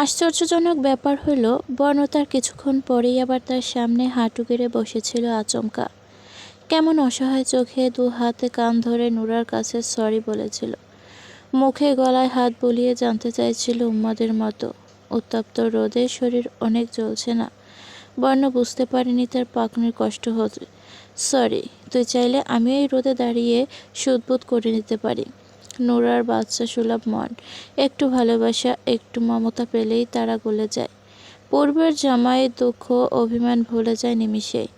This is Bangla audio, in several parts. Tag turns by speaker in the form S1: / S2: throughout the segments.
S1: আশ্চর্যজনক ব্যাপার হলো, বর্ণ তার কিছুক্ষণ পরেই আবার তার সামনে হাঁটু গেড়ে বসেছিল আচমকা। কেমন অসহায় চোখে দু হাতে কান ধরে নুরার কাছে সরি বলেছিল। মুখে গলায় হাত বুলিয়ে জানতে চাইছিল উম্মাদের মতো, উত্তপ্ত রোদে শরীর অনেক জ্বলছে না? বর্ণ বুঝতে পারেনি তার পাকনির কষ্ট হচ্ছে। সরি, তুই চাইলে আমি এই রোদে দাঁড়িয়ে সুদবোধ করে নিতে পারি। নোরার বাচ্চা সুলভ মন একটু ভালোবাসা, একটু মমতা পেলেই তারা গলে যায়। পূর্বের জামাই দুঃখ অভিমান ভুলে যায় নিমিষেই।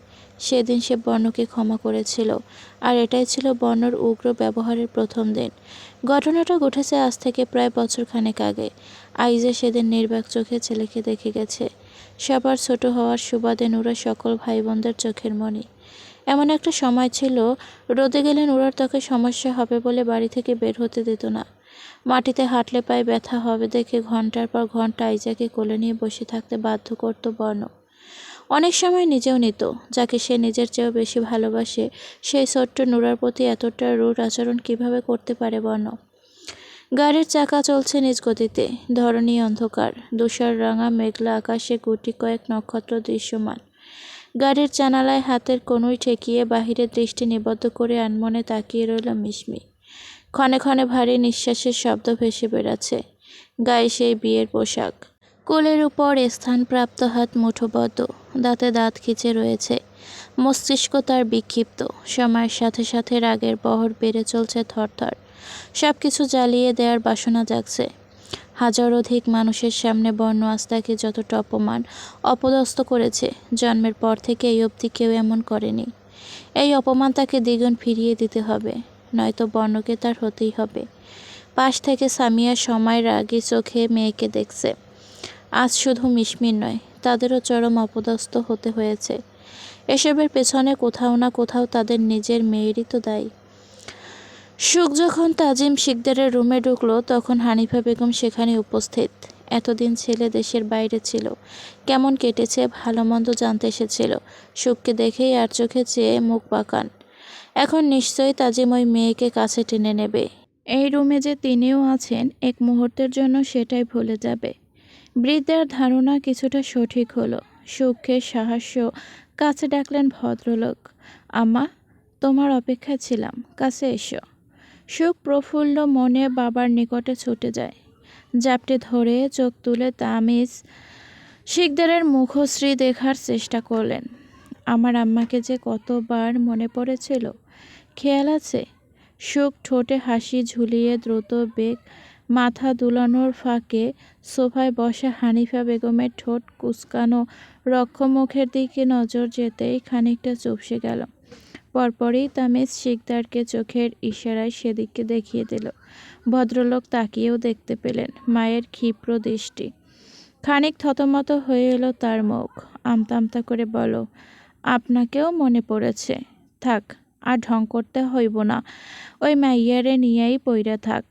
S1: সেদিন সে বর্ণকে ক্ষমা করেছিল, আর এটাই ছিল বর্ণর উগ্র ব্যবহারের প্রথম দিন। ঘটনাটা ঘটেছে আজ থেকে প্রায় বছরখানেক আগে। আইজে সেদিন নির্বাক চোখে ছেলেকে দেখে গেছে। সবার ছোট হওয়ার সুবাদে নুরা সকল ভাই বোনদের চোখের মণি। এমন একটা সময় ছিল, রোদে গেলে নুরার ত্বকে সমস্যা হবে বলে বাড়ি থেকে বের হতে দিত না। মাটিতে হাঁটলে পায়ে ব্যথা হবে দেখে ঘন্টার পর ঘন্টা আইজাকে কোলে নিয়ে বসে থাকতে বাধ্য করত বর্ণ। অনেক সময় নিজেও নিত। যাকে সে নিজের চেয়েও বেশি ভালোবাসে, সেই ছোট্ট নুরার প্রতি এতটা রূঢ় আচরণ কিভাবে করতে পারে বর্ণ? গাড়ির চাকা চলছে নিজ গতিতে। ধরণী অন্ধকার, ধূসর রাঙা মেঘলা আকাশে গুটি কয়েক নক্ষত্র দৃশ্যমান। গাড়ির জানালায় হাতের কনুই ঠেকিয়ে বাহিরে দৃষ্টি নিবদ্ধ করে আনমনে তাকিয়ে রইল মিশমি। ক্ষণে ক্ষণে ভারী নিঃশ্বাসের শব্দ ভেসে বেড়াচ্ছে। গায়ে সেই বিয়ের পোশাক, কোলের উপর স্থানপ্রাপ্ত হাত মুঠোবদ্ধ, দাঁতে দাঁত খিচে রয়েছে। মস্তিষ্ক তার বিক্ষিপ্ত। সময়ের সাথে সাথে রাগের বহর বেড়ে চলছে থরথর। সব কিছু জ্বালিয়ে দেওয়ার বাসনা জাগছে। হাজারোধিক মানুষের সামনে বর্ণ আজ তাকে যতটা অপমান অপদস্থ করেছে, জন্মের পর থেকে এই অবধি কেউ এমন করেনি। এই অপমান তাকে দ্বিগুণ ফিরিয়ে দিতে হবে, নয়তো বর্ণকে তার হতেই হবে। পাশ থেকে সামিয়া সময় রাগী চোখে মেয়েকে দেখছে। আজ শুধু মিশমির নয়, তাদেরও চরম অপদস্থ হতে হয়েছে। এসবের পেছনে কোথাও না কোথাও তাদের নিজের মেয়েরই তো দায়ী। সুখ যখন তাজিম শিকদারের রুমে ঢুকলো, তখন হানিফা বেগম সেখানে উপস্থিত। এতদিন ছেলে দেশের বাইরে ছিল, কেমন কেটেছে ভালো মন্দ জানতে এসেছিল। সুখকে দেখেই আর চোখে চেয়ে মুখ বাঁকান। এখন নিশ্চয়ই তাজিম ওই মেয়েকে কাছে টেনে নেবে। এই রুমে যে তিনিও আছেন, এক মুহূর্তের জন্য সেটাই ভুলে যাবে। বৃদ্ধার ধারণা কিছুটা সঠিক হলো। সুখকে সাহাস্য কাছে ডাকলেন ভদ্রলোক। আম্মা, তোমার অপেক্ষায় ছিলাম, কাছে এসো। সুখ প্রফুল্ল মনে বাবার নিকটে ছুটে যায়। জাপটে ধরে চোখ তুলে তামিজ শিকদারের মুখশ্রী দেখার চেষ্টা করলেন। আমার আম্মাকে যে কতবার মনে পড়েছিল, খেয়াল আছে? সুখ ঠোঁটে হাসি ঝুলিয়ে দ্রুত বেগ মাথা দুলানোর ফাঁকে সোফায় বসা হানিফা বেগমের ঠোঁট কুঁচকানো রক্ষমুখের দিকে নজর যেতেই খানিকটা চুপসে গেল। পরপরই তামিজ শিকদারকে চোখের ইশারায় সেদিকে দেখিয়ে দিল। ভদ্রলোক তাকিয়েও দেখতে পেলেন মায়ের ক্ষিপ্র দৃষ্টি। খানিক থতমত হয়ে এলো তার মুখ। আমতা আমতা করে বলো, আপনাকেও মনে পড়েছে? থাক, আর ঢং করতে হইব না। ওই মাইয়ারে নিয়েই পইরা থাক।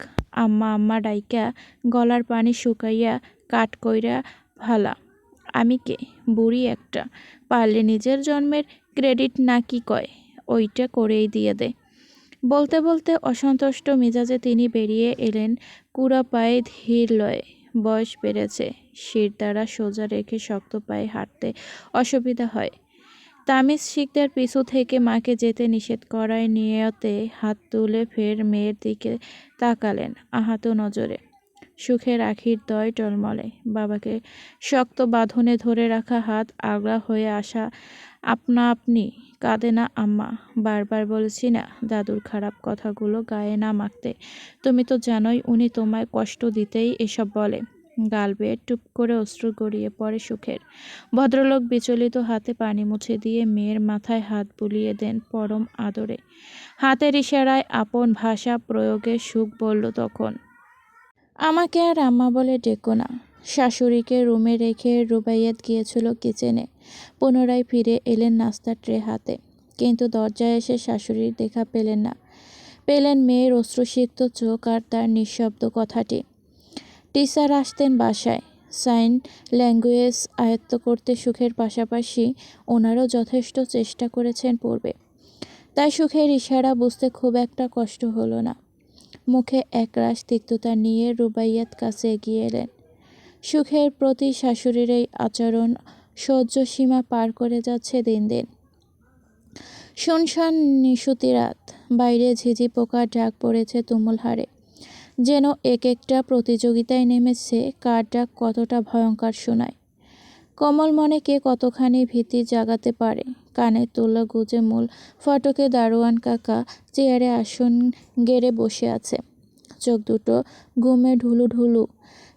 S1: আম্মা আম্মা ডাইকা গলার পানি শুকাইয়া কাট কইরা ভালা। আমি কে? বুড়ি একটা। পারলে নিজের জন্মের ক্রেডিট না কি কয়, ওইটা করেই দিয়ে দে। বলতে বলতে অসন্তুষ্ট মেজাজে তিনি বেরিয়ে এলেন কুড়া পায়ে ধীর লয়ে। বয়স বেড়েছে, শির দ্বারা সোজা রেখে শক্ত পায়ে হাঁটতে অসুবিধা হয়। তামিজ শিকদার পিছু থেকে মাকে যেতে নিষেধ করায় নিয়তে হাত তুলে ফের মেয়ের দিকে তাকালেন আহাত নজরে। সুখের আখির দয় টলমলে। বাবাকে শক্ত বাঁধনে ধরে রাখা হাত আগলা হয়ে আসা আপনা আপনি কাঁদে না আম্মা? বারবার বলেছি না দাদুর খারাপ কথাগুলো গায়ে না মাখতে? তুমি তো জানোই উনি তোমায় কষ্ট দিতেই এসব বলে। গাল বেয়ে টুপ করে অশ্রু গড়িয়ে পড়ে সুখের। ভদ্রলোক বিচলিত হাতে পানি মুছে দিয়ে মেয়ের মাথায় হাত বুলিয়ে দেন পরম আদরে। হাতের ইশারায় আপন ভাষা প্রয়োগে সুখ বলল তখন, আমাকে আর আম্মা বলে ডেকো না। শাশুড়িকে রুমে রেখে রুবাইয়াত গিয়েছিল কিচেনে। পুনরায় ফিরে এলেন নাস্তার ট্রে হাতে, কিন্তু দরজায় এসে শাশুড়ির দেখা পেলেন না। পেলেন মেয়ের অশ্রুসিক্ত চোখ আর তার নিঃশব্দ কথাটি। টিচার আসতেন বাসায়। সাইন ল্যাঙ্গুয়েজ আয়ত্ত করতে সুখের পাশাপাশি ওনারও যথেষ্ট চেষ্টা করেছেন পূর্বে। তাই সুখের ইশারা বুঝতে খুব একটা কষ্ট হলো না। মুখে একরাশ তিক্ততা নিয়ে রুবাইয়াত কাছে এগিয়ে এলেন। সুখের প্রতি শাশুড়ির এই আচরণ সহ্য সীমা পার করে যাচ্ছে দিন দিন। শুনশান নিশুতি রাত, বাইরে ঝিঝি পোকার ডাক পড়েছে তুমুল হারে, যেন এক একটা প্রতিযোগিতায় নেমেছে কার ডাক কতটা ভয়ঙ্কর শোনায়। কোমল মনে কে কতখানি ভীতি জাগাতে পারে। কানে তুলো গুজে মূল ফটকে দারোয়ান কাকা চেয়ারে আসন গেড়ে বসে আছে, চোখ দুটো ঘুমে ঢুলু ঢুলু,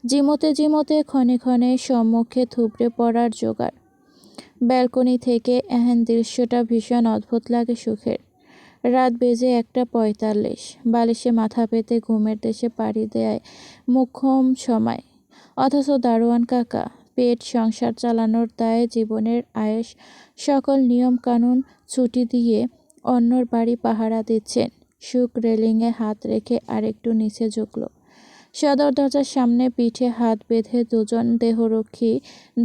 S1: জিমোতে জিমোতে ক্ষণে ক্ষণে সম্মুখে থুবড়ে পড়ার জোগাড়। ব্যালকনি থেকে এহেন দৃশ্যটা ভীষণ অদ্ভুত লাগে সুখের। রাত বেজে 1:45, বালিশে মাথা পেতে ঘুমের দেশে পাড়ি দেয় মোক্ষম সময়। অথচ দারোয়ান কাকা পেট সংসার চালানোর দায়ে জীবনের আয়েশ সকল নিয়ম কানুন ছুটি দিয়ে অন্যর বাড়ি পাহারা দিচ্ছেন। সুখ রেলিংয়ে হাত রেখে আরেকটু নিচে ঝুঁকল। সদর দরজার সামনে পিঠে হাত বেঁধে দুজন দেহরক্ষী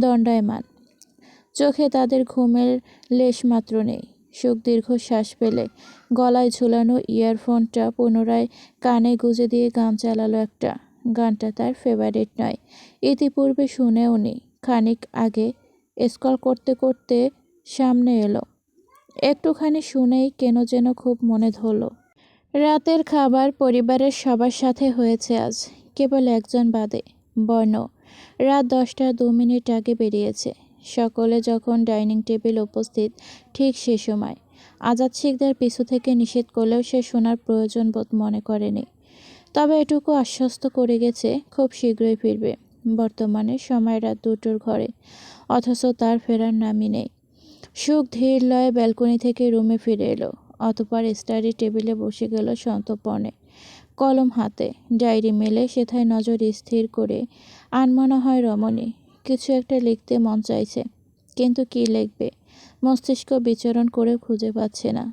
S1: দণ্ডায়মান। চোখে তাদের ঘুমের লেশমাত্র নেই। সুখ দীর্ঘশ্বাস ফেলে গলায় ঝুলানো ইয়ারফোনটা পুনরায় কানে গুঁজে দিয়ে গান চালালো একটা। গানটা তার ফেভারিট নয়, ইতিপূর্বে শুনেও নি। খানিক আগে স্ক্রল করতে করতে সামনে এলো, একটুখানি শুনেই কেন যেন খুব মনে ধরল। রাতের খাবার পরিবারের সবার সাথে হয়েছে আজ, কেবল একজন বাদে, বর্ণ। রাত 10টা 2 মিনিট আগে বেরিয়েছে। সকলে যখন ডাইনিং টেবিল উপস্থিত, ঠিক সে সময়। আজাদ শিকদার পিছু থেকে নিষেধ করলেও সে শোনার প্রয়োজন বোধ মনে করেনি। তবে এটুকু আশ্বস্ত করে গেছে খুব শীঘ্রই ফিরবে। বর্তমানে সময় রাত 2টোর ঘরে, অথচ তার ফেরার নামই নেই। সুখ ধীর লয়ে ব্যালকনি থেকে রুমে ফিরে এলো। অতঃপর স্টাডি টেবিলে বসে গেল সন্তর্পণে, কলম হাতে। ডায়েরি মেলে সেথায় নজর স্থির করে আনমনা হয় রমণী। কিছু একটা লিখতে মন চাইছে, কিন্তু কি লিখবে মস্তিষ্ক বিচরণ করে খুঁজে পাচ্ছে না।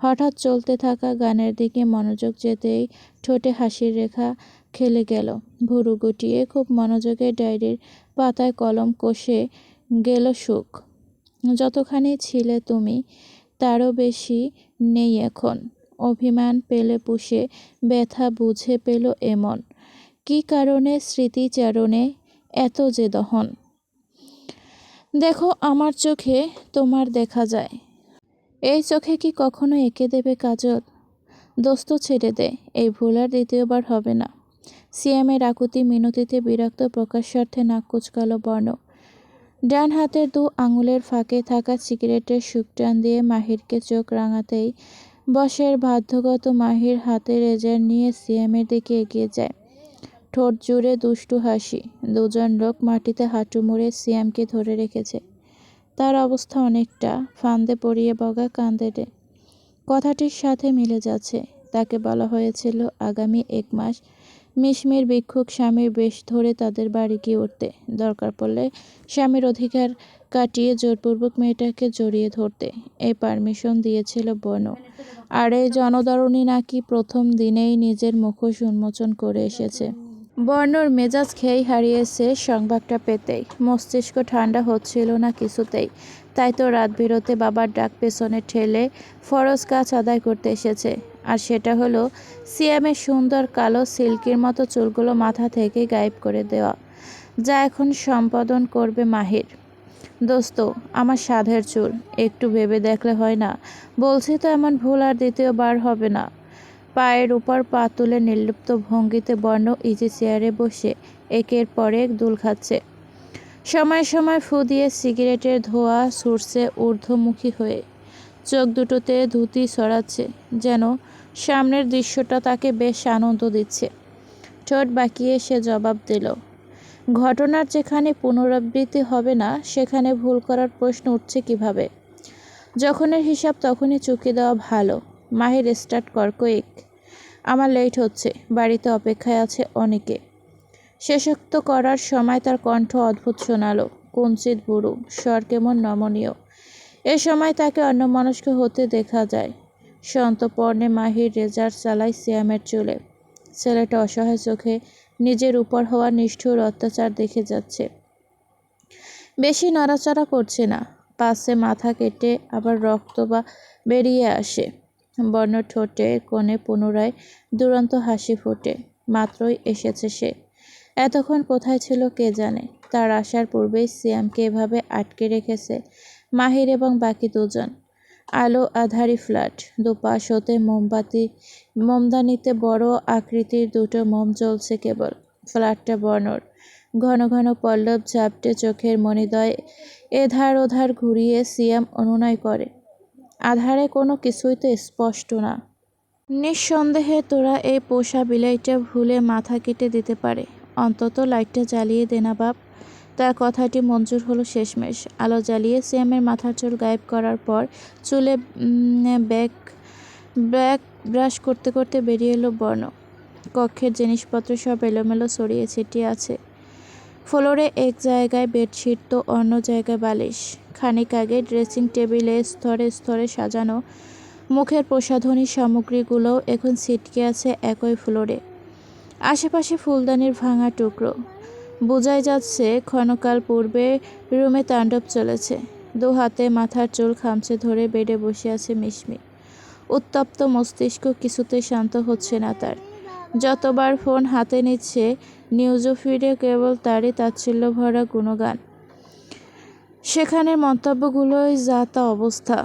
S1: হঠাৎ চলতে থাকা গানের দিকে মনোযোগ যেতেই ঠোঁটে হাসির রেখা খেলে গেল। ভুরু গুটিয়ে খুব মনোযোগে ডায়েরির পাতায় কলম কষে গেল সুখ। যতখানি ছিলে তুমি, তারও বেশি নেই এখন। অভিমান পেলে পুষে, ব্যথা বুঝে পেল এমন। কি কারণে স্মৃতিচারণে এত যে দহন? দেখো আমার চোখে তোমার দেখা যায়, এই চোখে কি কখনো এঁকে দেবে কাজল? দোস্ত ছেড়ে দে, এই ভুল আর দ্বিতীয়বার হবে না। সিএমের আকুতি মিনতিতে বিরক্ত প্রকাশার্থে নাক কুচকালো বর্ণ। ডান হাতের 2 আঙুলের ফাঁকে থাকা সিগারেটের সুকটান দিয়ে মাহিরকে চোখ রাঙাতেই বসের বাধ্যগত মাহির হাতে রেজার নিয়ে সিএমের দিকে এগিয়ে যায়। ঠোঁট জুড়ে দুষ্টু হাসি। দুজন লোক মাটিতে হাঁটু মুড়ে সিএমকে ধরে রেখেছে। তার অবস্থা অনেকটা ফান্দে পড়িয়ে বগা কান্দেরে। কথাটির সাথে মিলে যাচ্ছে। তাকে বলা হয়েছিল আগামী 1 মাস মিশমির ভিক্ষুক স্বামীর বেশ ধরে তাদের বাড়ি গিয়ে উঠতে, দরকার পড়লে স্বামীর অধিকার কাটিয়ে জোরপূর্বক মেয়েটাকে জড়িয়ে ধরতে। এই পারমিশন দিয়েছিল বর্ণ। আর এই জনদরণী নাকি প্রথম দিনেই নিজের মুখোশ উন্মোচন করে এসেছে। বর্ণর মেজাজ খেয়েই হারিয়েছে সংবাদটা পেতেই। মস্তিষ্ক ঠান্ডা হচ্ছিল না কিছুতেই। তাই তো রাত বিরতে বাবার ডাক পেছনে ঠেলে ফরজ কাজ আদায় করতে এসেছে। আর সেটা হলো সিয়ামের সুন্দর কালো সিল্কের মতো চুলগুলো মাথা থেকে গায়েব করে দেওয়া, যা এখন সম্পাদন করবে মাহির। দোস্ত, আমার সাধের চুল, একটু ভেবে দেখলে হয় না? বলছি তো এমন ভুল আর দ্বিতীয়বার হবে না। পায়ের উপর পা তুলে নির্লিপ্ত ভঙ্গিতে বর্ণ ইজি চেয়ারে বসে একের পর এক দুল খাচ্ছে। সময় সময় ফু দিয়ে সিগারেটের ধোঁয়া ছুটছে ঊর্ধ্বমুখী হয়ে। চোখ দুটোতে ধুতি ছড়াচ্ছে, যেন সামনের দৃশ্যটা তাকে বেশ আনন্দ দিচ্ছে। ঠোঁট বাঁকিয়ে সে জবাব দিল, ঘটনার যেখানে পুনরাবৃত্তি হবে না, সেখানে ভুল করার প্রশ্ন উঠছে কিভাবে? যখনের হিসাব তখনই চুকিয়ে দেওয়া ভালো। মাহির, স্টার্ট কর কুইক। আমার লেট হচ্ছে, বাড়িতে অপেক্ষায় আছে অনেকে। শেষোক্ত করার সময় তার কণ্ঠ অদ্ভুত শোনালো, কুঞ্চিত বুড়ো, স্বর কেমন নমনীয়। এ সময় তাকে অন্যমনস্ক হতে দেখা যায়। সন্তর্পণে মাহির রেজার চালায় সিয়ামের চুলে। ছেলেটা অসহায় চোখে নিজের উপর হওয়া নিষ্ঠুর অত্যাচার দেখে যাচ্ছে। বেশি নড়াচড়া করছে না। পাশে মাথা কেটে আবার রক্ত বা বেরিয়ে আসে। বর্ণ ঠোঁটে কোণে পুনরায় দুরন্ত হাসি ফোটে। মাত্রই এসেছে সে। এতক্ষণ কোথায় ছিল কে জানে। তার আসার পূর্বেই সিয়ামকে এভাবে আটকে রেখেছে মাহির এবং বাকি দুজন। আলো আধারি ফ্ল্যাট, দুপাশ হতে মোমদানিতে বড় আকৃতির দুটো মোম জ্বলছে কেবল। ফ্ল্যাটটা বর্ণর। ঘন ঘন পল্লব ঝাপটে চোখের মণিদ্বয় এধার ওধার ঘুরিয়ে সিয়াম অনুনয় করে। আধারে কোনো কিছুই তো স্পষ্ট না। নিঃসন্দেহে তোরা এই পোষা বিলাইটা ভুলে মাথা কেটে দিতে পারে। অন্তত লাইটটা জ্বালিয়ে দে না বাপ। তার কথাটি মঞ্জুর হলো শেষমেশ। আলো জ্বালিয়ে সিয়ামের মাথার চুল গায়েব করার পর চুলে ব্যাক ব্যাক ব্রাশ করতে করতে বেরিয়ে এলো বর্ণ। কক্ষের জিনিসপত্র সব এলোমেলো ছড়িয়ে ছিটিয়ে আছে। ফ্লোরে এক জায়গায় বেডশিট তো অন্য জায়গায় বালিশ। খানিক আগে ড্রেসিং টেবিলে স্তরে স্তরে সাজানো মুখের প্রসাধনী সামগ্রীগুলোও এখন ছিটকে আছে একই ফ্লোরে। আশেপাশে ফুলদানির ভাঙা টুকরো। বোঝাই যাচ্ছে ক্ষণকাল পূর্বে রুমে তাণ্ডব চলেছে। দু হাতে মাথার চুল খামচে ধরে বেডে বসে আছে মিশমি। উত্তপ্ত মস্তিষ্ক কিছুতেই শান্ত হচ্ছে না তার। যতবার ফোন হাতে নিচ্ছে নিউজও ফিডে কেবল তারই তাচ্ছিল্য ভরা গুণগান। সেখানের মন্তব্যগুলোই যা তা অবস্থা।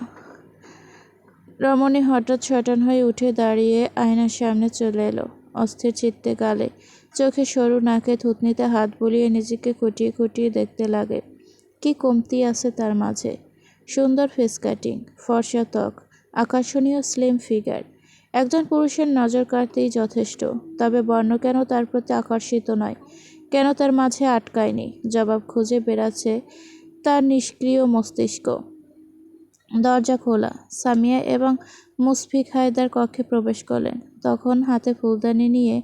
S1: রমণী হঠাৎ শয়তান হয়ে উঠে দাঁড়িয়ে আয়নার সামনে চলে এলো। অস্থির চিত্তে গালে চোখে সরু নাকে থুতনিতে হাত বুলিয়ে নিজেকে খুঁটিয়ে খুঁটিয়ে দেখতে লাগে। কি কমতি আছে তার মাঝে। সুন্দর ফেস কাটিং, ফর্সা ত্বক, আকর্ষণীয় স্লিম ফিগার। একজন পুরুষের নজর কাড়তেই যথেষ্ট। তবে বর্ণ কেন তার প্রতি আকর্ষিত নয়? কেন তার মাঝে আটকায়নি? জবাব খুঁজে বেড়াচ্ছে তার নিষ্ক্রিয় মস্তিষ্ক। দরজা খোলা। সামিয়া এবং মুশফিক হায়দার কক্ষে প্রবেশ করলেন। তখন হাতে ফুলদানি নিয়ে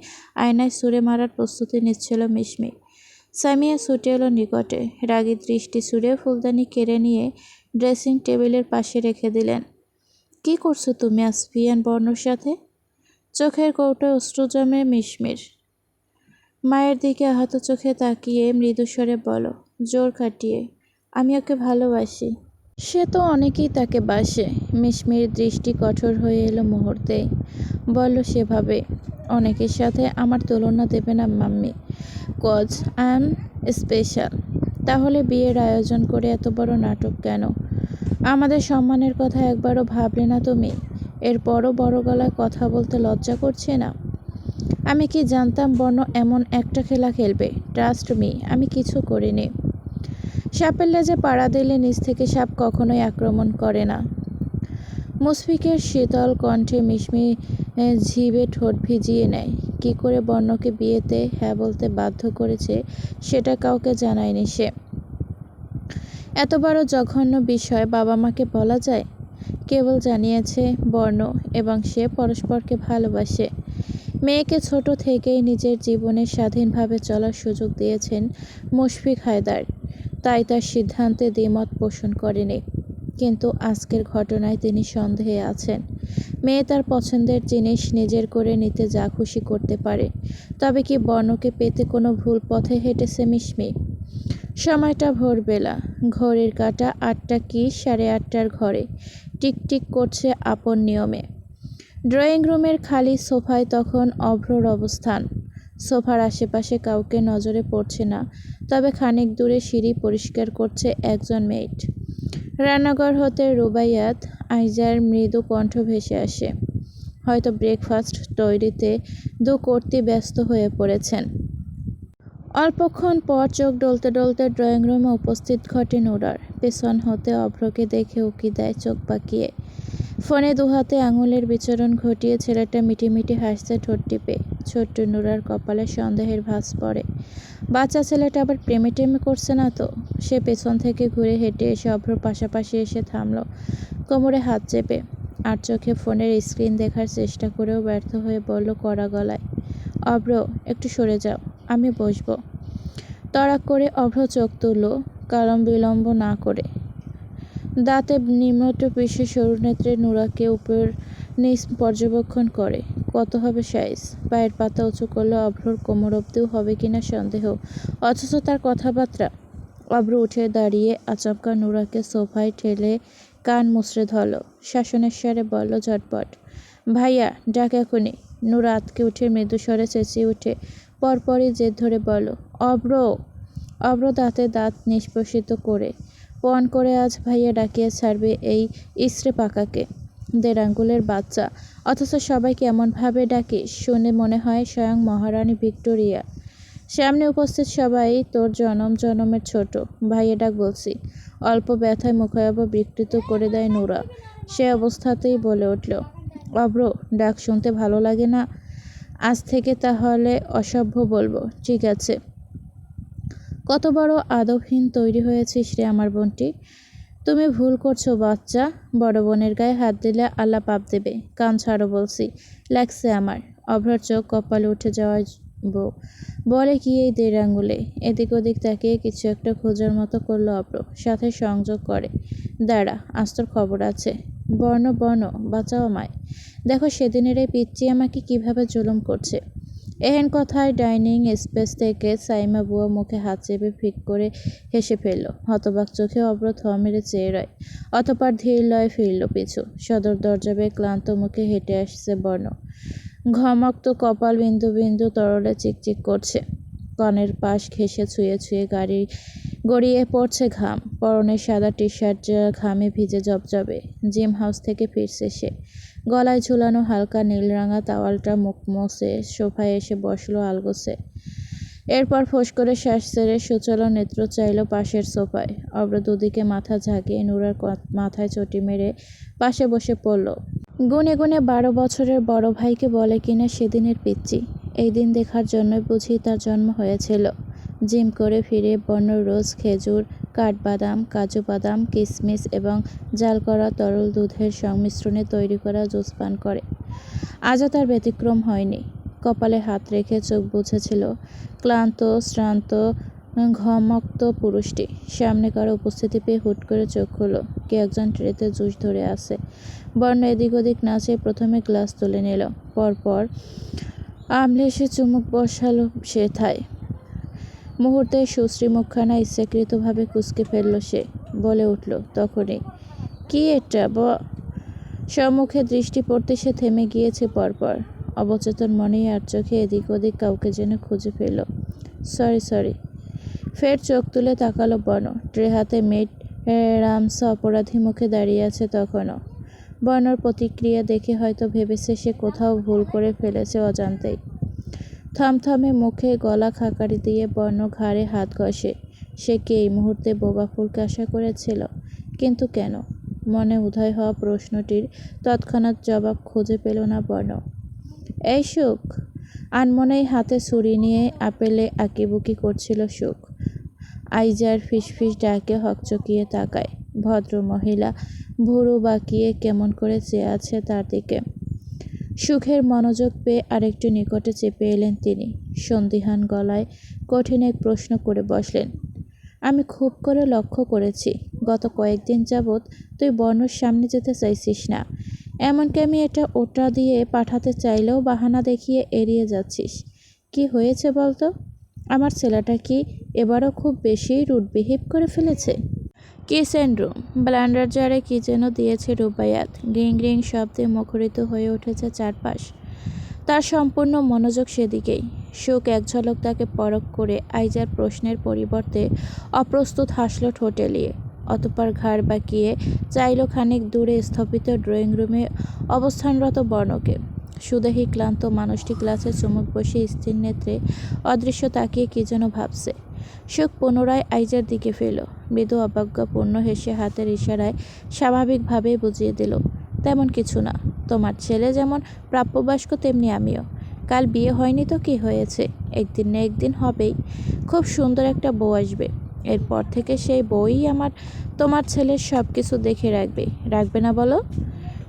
S1: আয়নায় ছুঁড়ে মারার প্রস্তুতি নিচ্ছিল মিশমি। সামিয়া ছুটে এলো নিকটে। রাগী দৃষ্টি ছুঁড়ে ফুলদানি কেড়ে নিয়ে ড্রেসিং টেবিলের পাশে রেখে দিলেন। কি করছো তুমি আসফিয়ান বর্ণর সাথে? চোখের কৌটোয় অশ্রু জমে মিশমির। মায়ের দিকে আহত চোখে তাকিয়ে মৃদুস্বরে বলো, জোর কাটিয়ে, আমি ওকে ভালোবাসি। সে তো অনেকেই তাকে বাসে। মিশমির দৃষ্টি কঠোর হয়ে এলো মুহূর্তেই। বলল সেভাবে, অনেকের সাথে আমার তুলনা দেবে না mummy, cause I am special. তাহলে বিয়ের আয়োজন করে এত বড় নাটক কেন? আমাদের সম্মানের কথা একবারও ভাবলে না তুমি? এরপরও বড় গলায় কথা বলতে লজ্জা করছে না? আমি কি জানতাম বর্ণ এমন একটা খেলা খেলবে? ট্রাস্ট মি, আমি কিছু করিনি। সাপের লেজে পাড়া দিলে নিচ থেকে সাপ কখনোই আক্রমণ করে না। মুশফিকের শীতল কণ্ঠে মিশমি জিভে ঠোঁট ভিজিয়ে নেয়। কি করে বর্ণকে বিয়েতে হ্যাঁ বলতে বাধ্য করেছে সেটা কাউকে জানায়নি সে। এত বড় জঘন্য বিষয় বাবা মাকে বলা যায়? কেবল জানিয়েছে বর্ণ এবং সে পরস্পরকে ভালোবাসে। মেয়েকে ছোট থেকেই নিজের জীবনে স্বাধীনভাবে চলার সুযোগ দিয়েছেন মুশফিক হায়দার, তাই তার সিদ্ধান্তে দ্বিমত পোষণ করেনি। কিন্তু আজকের ঘটনায় তিনি সন্দেহে আছেন। মেয়ে তার পছন্দের জিনিস নিজের করে নিতে যা খুশি করতে পারে। তবে কি বর্ণকে পেতে কোনো ভুল পথে হেঁটেছে মিশমি? সময়টা ভোরবেলা। ঘড়ির কাঁটা ৮টা কি ৮:৩০ ঘরে টিকটিক করছে আপন নিয়মে। ড্রয়িং রুমের খালি সোফায় তখন অভ্রর অবস্থান। সোফার আশেপাশে কাউকে নজরে পড়ছে না, তবে খানিক দূরে সিঁড়ি পরিষ্কার করছে একজন মেয়েট। রান্নাঘর হতে রুবাইয়াত আইজার মৃদু কণ্ঠ ভেসে আসে। হয়তো ব্রেকফাস্ট তৈরিতে দু কর্ত্রী ব্যস্ত হয়ে পড়েছেন। অল্পক্ষণ পর চোখ ডলতে ডলতে ড্রয়িং রুমে উপস্থিত ঘটে নুরার। পেছন হতে অভ্রকে দেখে উকি দেয় চোখ পাকিয়ে। ফোনে দুহাতে আঙুলের বিচরণ ঘটিয়ে ছেলেটা মিটিমিটি হাসছে ঠোঁট টিপে। ছোট্ট নুরার কপালে সন্দেহের ভাঁজ পড়ে। বাচ্চা ছেলেটা আবার প্রেমে টেমে করছে না তো? সে পেছন থেকে ঘুরে হেঁটে এসে অভ্রর পাশাপাশি এসে থামল, কোমরে হাত চেপে। আর চোখে ফোনের স্ক্রিন দেখার চেষ্টা করেও ব্যর্থ হয়ে বলল কড়া গলায়, অভ্র, একটু সরে যাও, আমি বসবো। তড়াক করে অভ্র চোখ তুলল, কারণ বিলম্ব না করে। দাঁতে নিম্নট পিষে সরু নেত্রে নুরাকে উপর নিচ পর্যবেক্ষণ করে। কত হবে সাইজ? পায়ের পাতা উঁচু করলে অভ্রর কোমর অব্দিও হবে কিনা সন্দেহ, অথচ তার কথাবার্তা। অভ্র উঠে দাঁড়িয়ে আচমকা নুরাকে সোফায় ঠেলে কান মুচড়ে ধরল। শাসনের স্বরে বলল ঝটপট, ভাইয়া ডাক এখনই। নুরা আঁতকে উঠে মৃদু স্বরে চেঁচিয়ে উঠে, পরপরই জেদ ধরে বলল, অভ্র। অভ্র দাঁতে দাঁত নিষ্পষিত করে পণ করে আজ ভাইয়া ডাকিয়ে ছাড়বে এই ইসরে পাকাকে। ১.৫ আঙ্গুলের বাচ্চা, অথচ সবাইকে এমনভাবে ডাকিস, শুনে মনে হয় স্বয়ং মহারানী ভিক্টোরিয়া। সামনে উপস্থিত সবাই তোর জনম জনমের ছোট ভাইয়া ডাক বলছি। অল্প ব্যথায় মুখায়ব বিকৃত করে দেয় নোরা। সে অবস্থাতেই বলে উঠল, অভ্র, ডাক শুনতে ভালো লাগে না? আজ থেকে তাহলে অসভ্য বলবো, ঠিক আছে? কত বড় আদবহীন তৈরি হয়েছিস রে আমার বোনটি। তুমি ভুল করছো বাচ্চা। বড় বোনের গায়ে হাত দিলে আল্লাহ পাপ দেবে। কান ছাড়ো বলছি, লাগছে আমার। অভ্রার চোখ কপালে উঠে যাওয়া বউ বলে কি এই ১.৫ আঙ্গুলে? এদিক ওদিক তাকিয়ে কিছু একটা খোঁজার মতো করলো অভ্র, সাথে সংযোগ করে, দাঁড়া, আজ তোর খবর আছে। বর্ণ বর্ণ, বাঁচাও আমায়। দেখো সেদিনের এই পিচ্চি আমাকে কিভাবে জুলুম করছে। এহেন কথায় ডাইনিং স্পেস থেকে সাইমা বুয়া মুখে হাত চেপে ফিক করে হেসে ফেলল। হতবাক চোখে অভ্র থ মেরে চেয়ে রয়। অতঃপর ধীর লয়ে ফিরল পিছু। সদর দরজা বেয়ে ক্লান্ত মুখে হেঁটে আসছে বর্ণ। ঘমক্ত কপাল বিন্দু বিন্দু তরলে চিকচিক করছে। কনের পাশ ঘেঁষে ছুঁয়ে ছুঁয়ে গড়িয়ে পড়ছে ঘাম। পরনের সাদা টি শার্ট ঘামে ভিজে জবজবে। জিম হাউস থেকে ফিরছে সে। গলায় ঝুলানো হালকা নীলরাঙা তাওয়ালটা মুখ মুছে সোফায় এসে বসলো আলগোছে। এরপর ফোঁস করে শ্বাস ছেড়ে সুচল নেত্র চাইল পাশের সোফায়। অভ্র দুদিকে মাথা ঝাঁকিয়ে নুরার মাথায় চটি মেরে পাশে বসে পড়ল। গুনে গুনে ১২ বছরের বড় ভাইকে বলে কিনা সেদিনের পিচ্চি। এই দিন দেখার জন্যই বুঝি তার জন্ম হয়েছিল। জিম করে ফিরে বর্ণ রোজ খেজুর, কাঠবাদাম, কাজু বাদাম, কিশমিশ এবং জাল করা তরল দুধের সংমিশ্রণে তৈরি করা জুস পান করে। আজও তার ব্যতিক্রম হয়নি। কপালে হাত রেখে চোখ বুঝেছিল ক্লান্ত শ্রান্ত ঘমক্ত পুরুষটি। সামনে কারো উপস্থিতি পেয়ে হুট করে চোখ খুলল। কে একজন ট্রেতে জুস ধরে আছে। বর্ণ এদিক ওদিক নাচে প্রথমে গ্লাস তুলে নিল, পরপর আমলে এসে চুমুক বসালো সে থায়। মুহূর্তে সুশ্রী মুখখানা ইচ্ছাকৃতভাবে কুঁচকে ফেলল সে। বলে উঠল তখনই, কি এটা সম্মুখে দৃষ্টি পড়তে সে থেমে গিয়েছে পরপর। অবচেতন মনেই আর চোখে এদিক ওদিক কাউকে যেন খুঁজে ফেলল। সরি। ফের চোখ তুলে তাকালো বর্ণ। ট্রে হাতে মেড রামসা অপরাধী মুখে দাঁড়িয়ে আছে তখনও। বর্ণর প্রতিক্রিয়া দেখে হয়তো ভেবেছে সে কোথাও ভুল করে ফেলেছে অজান্তেই। থমথমে মুখে গলা খাকারি দিয়ে বর্ণ ঘাড়ে হাত ঘষে। সে কি এই মুহূর্তে বোবা ফুলকে আশা করেছিল? কিন্তু কেন? মনে উদয় হওয়া প্রশ্নটির তৎক্ষণাৎ জবাব খুঁজে পেল না বর্ণ। এই সুখ? আনমনেই হাতে ছুরি নিয়ে আপেলে আঁকিবুকি করছিল সুখ। আইজার ফিসফিস ডাকে হকচকিয়ে তাকায়। ভদ্র মহিলা ভুরু বাঁকিয়ে কেমন করে চেয়ে আছে তার দিকে। সুখের মনোযোগ পেয়ে আরেকটু নিকটে চেপে এলেন তিনি। সন্দিহান গলায় কঠিন এক প্রশ্ন করে বসলেন, আমি খুব করে লক্ষ্য করেছি গত কয়েকদিন যাবৎ তুই বর্ণর সামনে যেতে চাইছিস না। এমনকি আমি এটা ওটা দিয়ে পাঠাতে চাইলেও বাহানা দেখিয়ে এড়িয়ে যাচ্ছিস। কি হয়েছে বলতো? আমার ছেলেটা কি এবারও খুব বেশি রুড বিহেভ করে ফেলেছে? কিচেন রুম ব্লান্ডার জারে কি যেন দিয়েছে রুবাইয়াত। গ্রিং গ্রিং শব্দে মুখরিত হয়ে উঠেছে চারপাশ। তার সম্পূর্ণ মনোযোগ সেদিকেই। সুখ এক ঝলক তাকে পরখ করে আইজার প্রশ্নের পরিবর্তে অপ্রস্তুত হাসল ঠোঁট এলিয়ে। অতঃপর ঘাড় বাঁকিয়ে চাইল খানিক দূরে স্থপিত ড্রয়িং রুমে অবস্থানরত বর্ণকে। সুদেহী ক্লান্ত মানুষটি গ্লাসে চুমুক বসিয়ে স্থির নেত্রে অদৃশ্য তাকিয়ে কি যেন ভাবছে। সুখ পুনরায় আইজার দিকে ফেলল। মৃদু অবজ্ঞাপূর্ণ হেসে হাতের ইশারায় স্বাভাবিকভাবেই বুঝিয়ে দিল, তেমন কিছু না। তোমার ছেলে যেমন প্রাপ্যবয়স্ক তেমনি আমিও। কাল বিয়ে হয়নি তো কি হয়েছে, একদিন না একদিন হবেই। খুব সুন্দর একটা বউ আসবে। এরপর থেকে সেই বউই তোমার ছেলের সব কিছু দেখে রাখবে না বলো?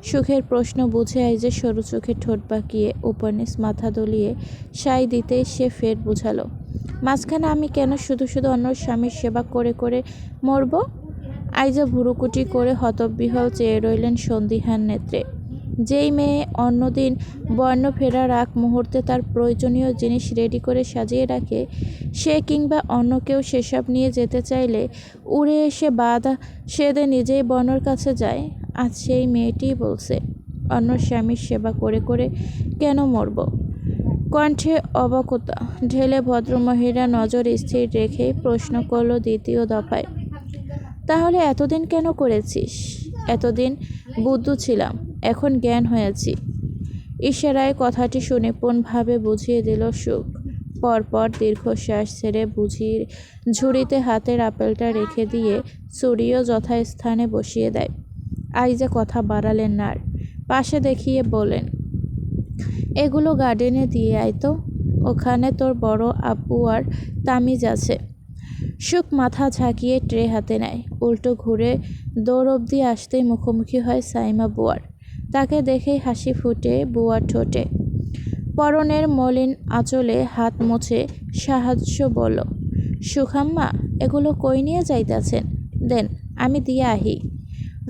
S1: সুখের প্রশ্ন বুঝে আইজে সরু চোখে ঠোঁট বাঁকিয়ে উপর নিচ মাথা দলিয়ে সাই দিতেই সে ফের বুঝালো, মাঝখানে আমি কেন শুধু অন্য স্বামীর সেবা করে করে মরব? আইজা ভুরুকুটি করে হতবিহ্বল চেয়ে রইলেন সন্দিহান নেত্রে। যেই মেয়ে অন্যদিন বর্ণ ফেরার আগ মুহূর্তে তার প্রয়োজনীয় জিনিস রেডি করে সাজিয়ে রাখে, সে কিংবা অন্য কেউ সেসব নিয়ে যেতে চাইলে উড়ে এসে বাধা সেদে নিজেই বর্ণর কাছে যায়। আজ সেই মেয়েটিই বলছে, অন্য স্বামীর সেবা করে করে কেন মরব? কণ্ঠে অবাকতা ঢেলে ভদ্রমহিলা নজর স্থির রেখেই প্রশ্ন করল দ্বিতীয় দফায়, তাহলে এতদিন কেন করেছিস? এতদিন বুদ্ধ ছিলাম, এখন জ্ঞান হয়েছি। ইশারায় কথাটি সুনিপুণভাবে বুঝিয়ে দিল সুখ। পরপর দীর্ঘশ্বাস ছেড়ে বুঝিয়ে ঝুড়িতে হাতের আপেলটা রেখে দিয়ে ছুরিও যথাস্থানে বসিয়ে দেয়। আইজা কথা বাড়ালেন না আর। পাশে দেখিয়ে বলেন, এগুলো গার্ডেনে দিয়ে আয় তো, ওখানে তোর বড় আব্বু আর তামিজ আছে। সুখ মাথা ঝাঁকিয়ে ট্রে হাতে নেয়। উল্টো ঘুরে দৌড় অবধি আসতেই মুখোমুখি হয় সাইমা বুয়ার। তাকে দেখেই হাসি ফুটে বুয়ার ঠোঁটে। পরনের মলিন আঁচলে হাত মুছে সাহায্য বলল, সুখাম্মা, এগুলো কই নিয়ে যাইতাছেন? দেন, আমি দিয়ে আহি।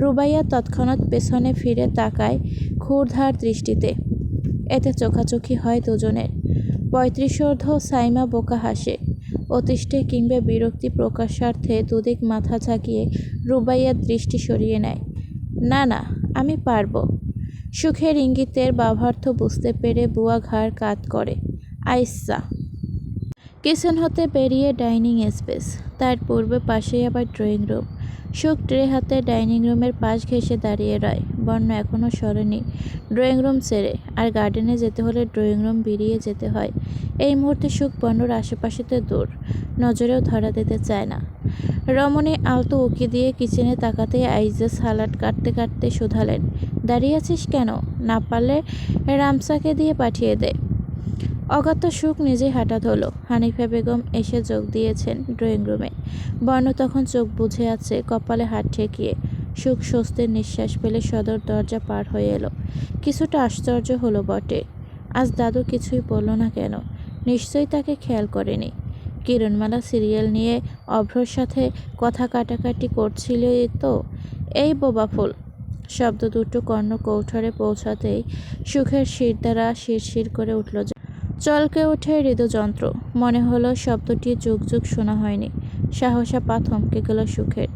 S1: রুবাইয়া তৎক্ষণাৎ পেছনে ফিরে তাকায় ক্ষুরধার দৃষ্টিতে। এতে চোখাচোখি হয় দুজনের। ৩৫ সাইমা বোকা হাসে। অতিষ্ঠে কিংবা বিরক্তি প্রকাশার্থে দুদিক মাথা ঝাঁকিয়ে রুবাইয়ার দৃষ্টি সরিয়ে নেয়। না না, আমি পারব। সুখের ইঙ্গিতের ভাবার্থ বুঝতে পেরে বুয়া ঘাড় কাত করে। আইসা। কিচেন হতে বেরিয়ে ডাইনিং স্পেস, তার পূর্বে পাশেই আবার ড্রয়িং রুম। সুখ ট্রে হাতে ডাইনিং রুমের পাশ ঘেঁষে দাঁড়িয়ে রয়। বর্ণ এখনও সরেনি ড্রয়িং রুম ছেড়ে, আর গার্ডেনে যেতে হলে ড্রয়িং রুম বেরিয়ে যেতে হয়। এই মুহূর্তে সুখ বর্ণর আশেপাশেতে দূর, নজরেও ধরা দিতে চায় না। রমণী আলতো উকি দিয়ে কিচেনে তাকাতেই আইজা সালাড কাটতে কাটতে শুধালেন, দাঁড়িয়ে আছিস কেন? না পারলে রামসাকে দিয়ে পাঠিয়ে দে। অগাত্য সুখ নিজেই হাঁটা ধরল। হানিফা বেগম এসে যোগ দিয়েছেন ড্রয়িং রুমে। বর্ণ তখন চোখ বুজে আছে, কপালে হাত ঠেকিয়ে। সুখ স্বস্তির নিঃশ্বাস ফেলে সদর দরজা পার হয়ে এলো। কিছুটা আশ্চর্য হলো বটে। আজ দাদু কিছুই বলল না কেন? নিশ্চয়ই তাকে খেয়াল করেনি। কিরণমালা সিরিয়াল নিয়ে অভ্রর সাথে কথা কাটাকাটি করছিল তো। এই বোবা ফুল। শব্দ দুটো কর্ণকৌঠরে পৌঁছাতেই সুখের শিরদাঁড়া শিরশির করে উঠল। চলকে ওঠে হৃদযন্ত্র। মনে হলো শব্দটি যুগ যুগ শোনা হয়নি। সাহসা পা থমকে গেল সুখের।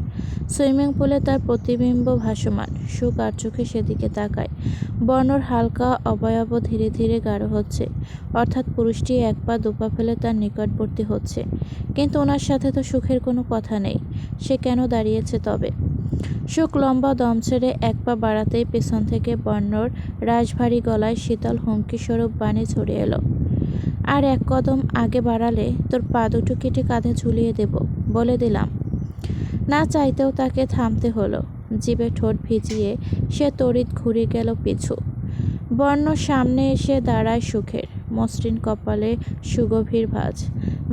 S1: সুইমিং পুলে তার প্রতিবিম্ব ভাসমান। সুখ আর চোখে সেদিকে তাকায়। বর্ণর হালকা অবয়ব ধীরে ধীরে গাঢ় হচ্ছে, অর্থাৎ পুরুষটি এক পা দুপা ফেলে তার নিকটবর্তী হচ্ছে। কিন্তু ওনার সাথে তো সুখের কোনো কথা নেই। সে কেন দাঁড়িয়েছে তবে? সুখ লম্বা দম ছেড়ে এক পা বাড়াতেই পেছন থেকে বর্ণর রাশভারী গলায় শীতল হুমকিস্বরূপ বাণী ছড়িয়ে এলো, আর এক কদম আগে বাড়ালে তোর পা দুটো কেটে কাঁধে ঝুলিয়ে দেব, বলে দিলাম। না চাইতেও তাকে থামতে হলো। জিভে ঠোঁট ভিজিয়ে সে তড়িৎ ঘুরে গেল পিছু। বর্ণ সামনে এসে দাঁড়ায় সুখের। মসৃণ কপালে সুগভীর ভাঁজ।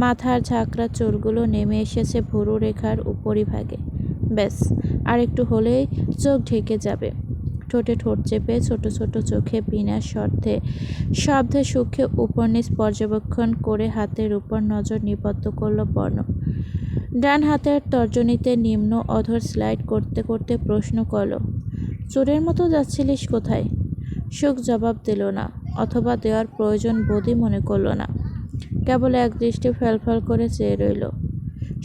S1: মাথার ঝাঁকড়া চুলগুলো নেমে এসেছে ভুরু রেখার উপরিভাগে। ব্যাস, আর একটু হলেই চোখ ঢেকে যাবে। ঠোঁটে ঠোঁট চেপে ছোট ছোট চোখে বিনা শব্দে সুখে উপর নিচ পর্যবেক্ষণ করে হাতের উপর নজর নিবদ্ধ করল বর্ণ। ডান হাতের তর্জনীতে নিম্ন অধর স্লাইড করতে করতে প্রশ্ন করল, চোরের মতো যাচ্ছিলিস কোথায়? সুখ জবাব দিল না, অথবা দেওয়ার প্রয়োজন বোধই মনে করল না। কেবল এক দৃষ্টি ফ্যালফ্যাল করে চেয়ে রইল।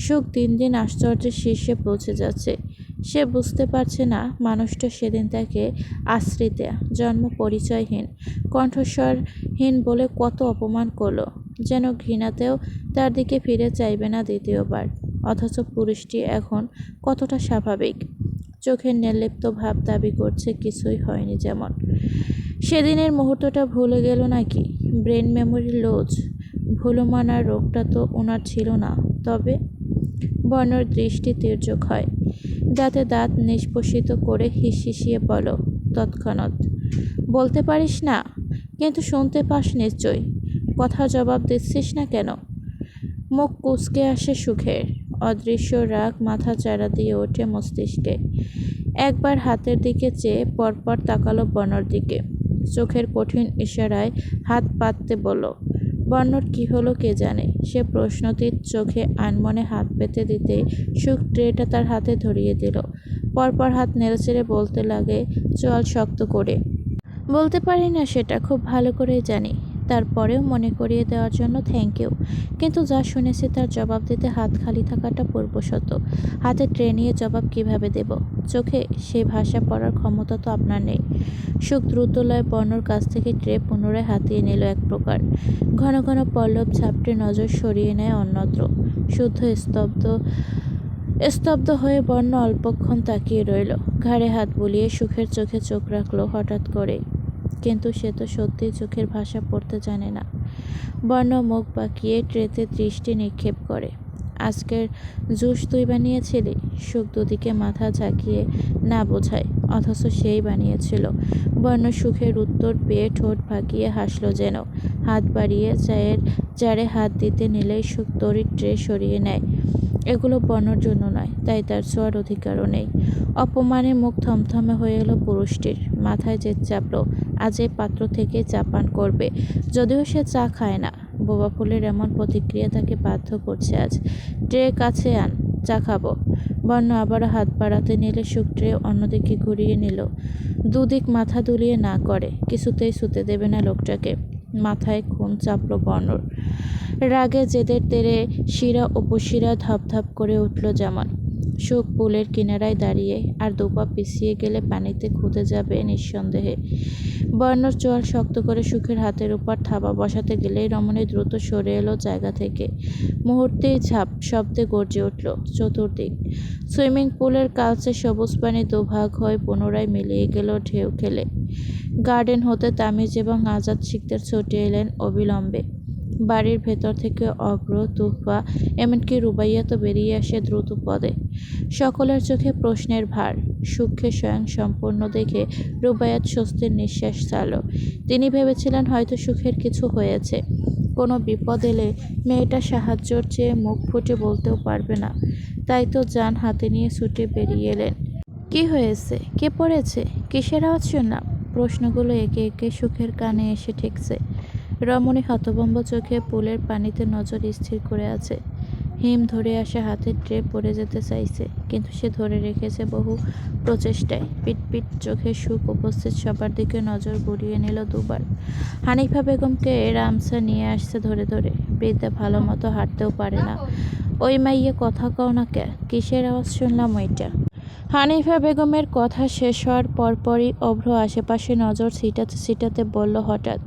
S1: সুখ দিন দিন আশ্চর্যের শীর্ষে পৌঁছে যাচ্ছে। সে বুঝতে পারছে না মানুষটা সেদিন তাকে আশ্রিতা, জন্ম পরিচয়হীন, কণ্ঠস্বরহীন বলে কত অপমান করলো, যেন ঘৃণাতেও তার দিকে ফিরে চাইবে না দ্বিতীয়বার। অথচ পুরুষটি এখন কতটা স্বাভাবিক। চোখের নির্লিপ্ত ভাব দাবি করছে কিছুই হয়নি যেমন। সেদিনের মুহূর্তটা ভুলে গেল নাকি? ব্রেন মেমোরি লস, ভুলমানার রোগটা তো ওনার ছিল না। তবে বর্ণর দৃষ্টি তীর্যক হয়। দাঁতে দাঁত নিষ্পষিত করে হিসিয়ে বলো, তৎক্ষণাৎ বলতে পারিস না? কিন্তু শুনতে পাস নিশ্চয়। কথা জবাব দিচ্ছিস না কেন? মুখ কুঁচকে আসে সুখের। অদৃশ্য রাগ মাথা চাড়া দিয়ে ওঠে মস্তিষ্কে। একবার হাতের দিকে চেয়ে পরপর তাকালো বর্ণর দিকে। চোখের কঠিন ইশারায় হাত পাততে বলল। বর্ণর কি হলো কে জানে। সে প্রশ্নতীত চোখে আনমনে হাত পেতে দিতে সুখ ট্রেটা তার হাতে ধরিয়ে দিল। পরপর হাত নেড়েচেড়ে বলতে লাগে, চল শক্ত করে। বলতে পারি না সেটা খুব ভালো করেই জানি। তারপরেও মনে করিয়ে দেওয়ার জন্য থ্যাংক ইউ, কিন্তু যা শুনেছি তার জবাব দিতে হাত খালি থাকাটা পূর্বশত। হাতে ট্রে নিয়ে জবাব কিভাবে দেব? চোখে সেই ভাষা পড়ার ক্ষমতা তো আপনার নেই। সুখ দ্রুত লয় বর্ণর কাছ থেকে ট্রে পুনরায় হাতিয়ে নিল এক প্রকার। ঘন ঘন পল্লব ঝাপটে নজর সরিয়ে নেয় অন্যত্র। শুদ্ধ স্তব্ধ হয়ে বর্ণ অল্পক্ষণ তাকিয়ে রইল। ঘাড়ে হাত বুলিয়ে সুখের চোখে চোখ রাখলো হঠাৎ করে, কিন্তু সে তো সত্যিই চোখের ভাষা পড়তে জানে না। বর্ণ মুখ বাঁকিয়ে ট্রেতে দৃষ্টি নিক্ষেপ করে। আজকের জুস তুই বানিয়েছিলি? সুখ দুদিকে মাথা ঝাঁকিয়ে না বোঝায়, অথচ সেই বানিয়েছিল। বর্ণ সুখের উত্তর পেয়ে ঠোঁট বাঁকিয়ে হাসল যেন। হাত বাড়িয়ে চায়ের জারে হাত দিতে নিলেই সুখ তড়িৎ ট্রে সরিয়ে নেয়। এগুলো বর্ণর জন্য নয়, তাই তার ছোঁয়ার অধিকারও নেই। অপমানে মুখ থমথমে হয়ে এলো পুরুষটির। মাথায় জেদ চাপল, আজ এই পাত্র থেকে চা পান করবে, যদিও সে চা খায় না। বোবা ফুলের এমন প্রতিক্রিয়া তাকে বাধ্য করছে আজ। ট্রে কাছে আন, চা খাবো। বর্ণ আবারও হাত বাড়াতে নিলে সুখ ট্রে অন্যদিকে ঘুরিয়ে নিল। দুদিক মাথা দুলিয়ে না করে, কিছুতেই ছুতে দেবে না লোকটাকে। মাথায় খুন চাপল বর্ণর। রাগে জেদের তেরে শিরা উপশিরা ধপধপ করে উঠল যেমন। সুখ পুলের কিনারায় দাঁড়িয়ে আর দুপা পিছিয়ে গেলে পানিতে খুঁজে যাবে নিঃসন্দেহে। বর্ণর চোয়াল শক্ত করে সুখের হাতের উপর থাবা বসাতে গেলেই রমণী দ্রুত সরে এলো জায়গা থেকে। মুহূর্তেই ঝাপ শব্দে গর্জে উঠল চতুর্দিক। সুইমিং পুলের কালচে সবুজ পানি দুভাগ হয়ে পুনরায় মিলিয়ে গেল ঢেউ খেলে। গার্ডেন হতে তামিজ এবং আজাদ শিখদের ছুটে এলেন অবিলম্বে। বাড়ির ভেতর থেকে অগ্র, তুফা, এমনকি রুবাইয়া তো বেরিয়ে আসে দ্রুত পদে। সকলের চোখে প্রশ্নের ভার। সুখকে স্বয়ং সম্পূর্ণ দেখে রুবাইয়াত স্বস্তির নিঃশ্বাস ছাড়ল। তিনি ভেবেছিলেন হয়তো সুখের কিছু হয়েছে। কোনো বিপদ এলে মেয়েটা সাহায্যর চেয়ে মুখ ফুটে বলতেও পারবে না, তাই তো যান হাতে নিয়ে ছুটে বেরিয়ে এলেন। কি হয়েছে? কে পড়েছে? কিসের আওয়াজ শুনলাম? প্রশ্নগুলো একে একে সুখের কানে এসে ঠেকছে। রমণী হতভম্ব চোখে পুলের পানিতে নজর স্থির করে আছে। হিম ধরে আসা হাতের ট্রে পড়ে যেতে চাইছে, কিন্তু সে ধরে রেখেছে বহু প্রচেষ্টায়। পিটপিট চোখে সুখ উপস্থিত সবার দিকে নজর ঘুরিয়ে নিল দুবার। হানিফা বেগমকে রামসা নিয়ে আসছে ধরে ধরে। বৃদ্ধা ভালো মতো হাঁটতেও পারে না। ওই মাইয়ে কথা কও না কে? কিসের আওয়াজ শুনলাম ওইটা? হানিফা বেগমের কথা শেষ হওয়ার পরপরই অভ্র আশেপাশে নজর ছিটাতে ছিটাতে বলল হঠাৎ,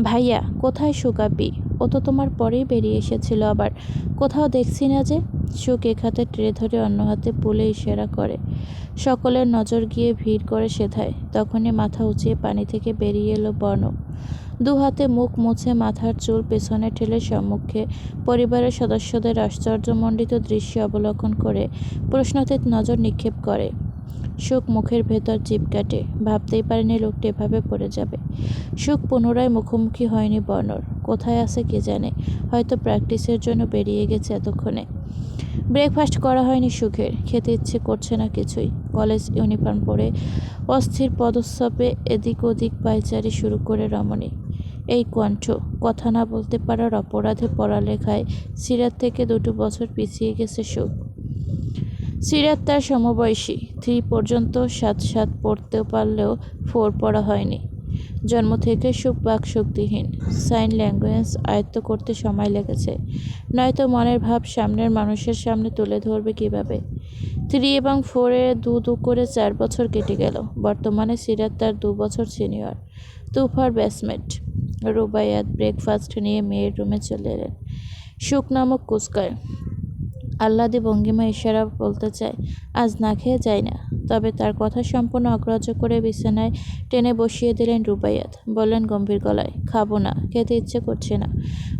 S1: ভাইয়া কোথায় সুকাপি? ও তো তোমার পরেই বেরিয়ে এসেছিল আবার, কোথাও দেখছি না যে। সুখ এক হাতে ট্রে ধরে অন্য হাতে পুলে ইশারা করে। সকলের নজর গিয়ে ভিড় করে সেথায়। তখনই মাথা উঁচিয়ে পানি থেকে বেরিয়ে এলো বর্ণ। দু হাতে মুখ মুছে মাথার চুল পেছনে ঠেলে সম্মুখে পরিবারের সদস্যদের আশ্চর্যমণ্ডিত দৃশ্য অবলোকন করে প্রশ্নাতীত নজর নিক্ষেপ করে। সুখ মুখের ভেতর জিভ কাটে। ভাবতেই পারেনি লোকটি এভাবে পড়ে যাবে। সুখ পুনরায় মুখোমুখি হয়নি বর্ণর। কোথায় আছে কে জানে, হয়তো প্র্যাকটিসের জন্য বেরিয়ে গেছে এতক্ষণে। ব্রেকফাস্ট করা হয়নি সুখের, খেতে ইচ্ছে করছে না কিছুই। কলেজ ইউনিফর্ম পরে অস্থির পদস্বপে এদিক ওদিক পায়চারি শুরু করে রমণী। এই কণ্ঠ, কথা না বলতে পারার অপরাধে পড়ালেখায় সিরাত থেকে 2 বছর পিছিয়ে গেছে সুখ। সিরাত তার সমবয়সী। 3 পর্যন্ত সাত পড়তে পারলেও 4 পড়া হয়নি। জন্ম থেকে সুখ বাকশক্তিহীন। সাইন ল্যাঙ্গুয়েজ আয়ত্ত করতে সময় লেগেছে, নয়তো মনের ভাব সামনের মানুষের সামনে তুলে ধরবে কিভাবে। 3 এবং 4-এ 2 করে 4 বছর কেটে গেল। বর্তমানে সিরাত তার 2 বছর সিনিয়র। তুফার ব্যাচমেট। রুবাইয়াত ব্রেকফাস্ট নিয়ে মেয়ের রুমে চলে এলেন। সুখ নামক কুচকায় আহ্লাদী ভঙ্গিমা ইশারা বলতে চায়, আজ না খেয়ে যায় না। তবে তার কথা সম্পূর্ণ অগ্রাহ্য করে বিছানায় টেনে বসিয়ে দিলেন রুবাইয়াত। বললেন গম্ভীর গলায়, খাবো না, খেতে ইচ্ছে করছে না।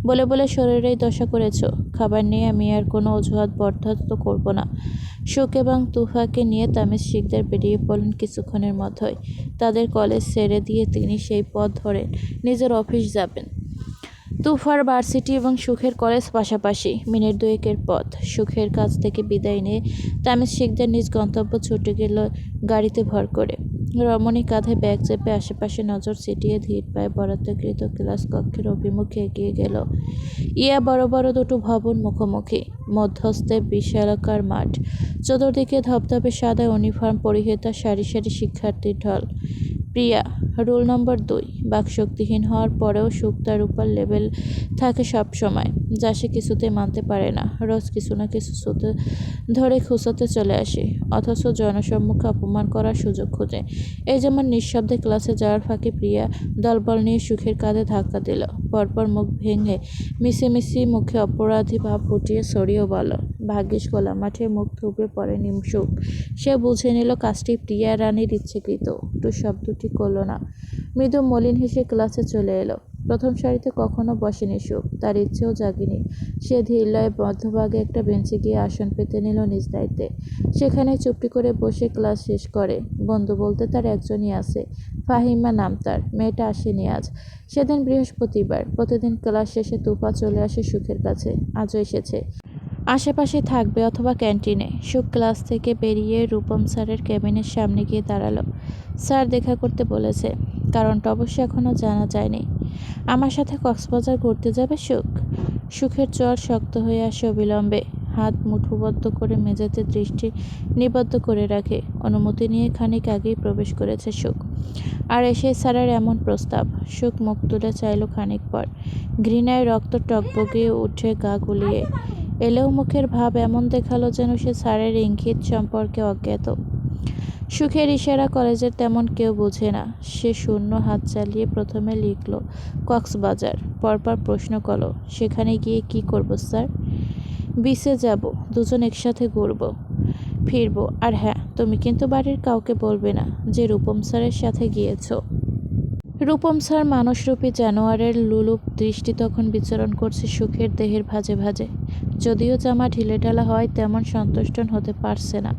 S1: বলে বলে শরীরেই দশা করেছ। খাবার নিয়ে আমি আর কোনো অজুহাত বরদাস্ত করব না। সুখ এবং তুফাকে নিয়ে তামিজ শিখদের বেরিয়ে পড়লেন কিছুক্ষণের মধ্যেই। তাদের কলেজ ছেড়ে দিয়ে তিনি সেই পথ ধরে নিজের অফিস যাবেন। তুফার ভার্সিটি এবং সুখের কলেজ পাশাপাশি, মিনিট 2-এর পথ। সুখের কাছ থেকে বিদায় নিয়ে তামিজ শিখদের নিজ গন্তব্য ছুটে গেল গাড়িতে ভর করে। রমণী কাঁধে ব্যাগ চেপে আশেপাশে নজর ছিটিয়ে ধীর পায়ে বরাদ্দকৃত ক্লাস কক্ষের অভিমুখে এগিয়ে গেল। ইয়া বড় বড় 2 ভবন মুখোমুখি, মধ্যস্থে বিশালাকার মাঠ। চতুর্দিকে ধবধবে সাদা ইউনিফর্ম পরিহিতা সারি সারি শিক্ষার্থীর ঢল। প্রিয়া, রুল নম্বর ২, বাকশক্তিহীন হওয়ার পরেও সুখ তার উপর লেভেল থাকে সব সময়, যা সে কিছুতেই মানতে পারে না। রোজ কিছু না কিছু ধরে খুঁচাতে চলে আসে, অথচ জনসম্মুখে অপমান করার সুযোগ খোঁজে। এই যেমন নিঃশব্দে ক্লাসে যাওয়ার ফাঁকে প্রিয়া দলবল নিয়ে সুখের কাঁধে ধাক্কা দিল। পরপর মুখ ভেঙে মিছিমিছি মুখে অপরাধী ভাব ফুটিয়ে সরিয়েও বলল। ভাগ্যিস খোলা মাঠে মুখ থুবড়ে পড়েনি সুখ। সে বুঝে নিল কাজটি প্রিয়া রানীর ইচ্ছেকৃত। টু শব্দটি করল না, মৃদু মলিন হেসে ক্লাসে চলে এলো। প্রথম সারিতে কখনো বসেনি সুখ, তার ইচ্ছেও জাগেনি। সে ধীরলয়ে মধ্যভাগে একটা বেঞ্চে গিয়ে আসন পেতে নিল নিজ দায়িত্বে। সেখানে চুপটি করে বসে ক্লাস শেষ করে। বন্ধু বলতে তার একজনই আছে, ফাহিমা নাম তার। মেয়েটা আসেনি আজ। সেদিন বৃহস্পতিবার। প্রতিদিন ক্লাস শেষে তুফা চলে আসে সুখের কাছে, আজও এসেছে। আশেপাশে থাকবে অথবা ক্যান্টিনে। সুখ ক্লাস থেকে বেরিয়ে রূপম স্যারের কেবিনের সামনে গিয়ে দাঁড়ালো। স্যার দেখা করতে বলেছে। কারণটা অবশ্য এখনও জানা যায়নি। আমার সাথে কক্সবাজার ঘুরতে যাবে সুখ? সুখের চোয়াল শক্ত হয়ে আসে অবিলম্বে। হাত মুঠোবদ্ধ করে মেঝেতে দৃষ্টি নিবদ্ধ করে রাখে। অনুমতি নিয়ে খানিক আগেই প্রবেশ করেছে সুখ। আর এসে স্যারের এমন প্রস্তাব। সুখ মুখ তুলে চাইল খানিক পর। ঘৃণায় রক্ত টকবগিয়ে উঠে গা গুলিয়ে। এলেও মুখের ভাব এমন দেখালো যেন সে স্যারের ইঙ্গিত সম্পর্কে অজ্ঞাত। সুখের ইশারা কলেজের তেমন কেউ বোঝে না। সে শূন্য হাত চালিয়ে প্রথমে লিখল কক্সবাজার, পরপর প্রশ্ন করল, সেখানে গিয়ে কি করব স্যার? বিচে যাব, দুজন একসাথে ঘুরব ফিরব। আর হ্যাঁ, তুমি কিন্তু বাড়ির কাউকে বলবে না যে রূপম স্যারের সাথে গিয়েছো। রূপম স্যার মানুষরূপী জানোয়ারের লুলুপ দৃষ্টি তখন বিচরণ করছে সুখের দেহের ভাঁজে ভাঁজে। যদিও জামা ঢিলেঢালা হয় তেমন সন্তুষ্ট হতে পারছে না।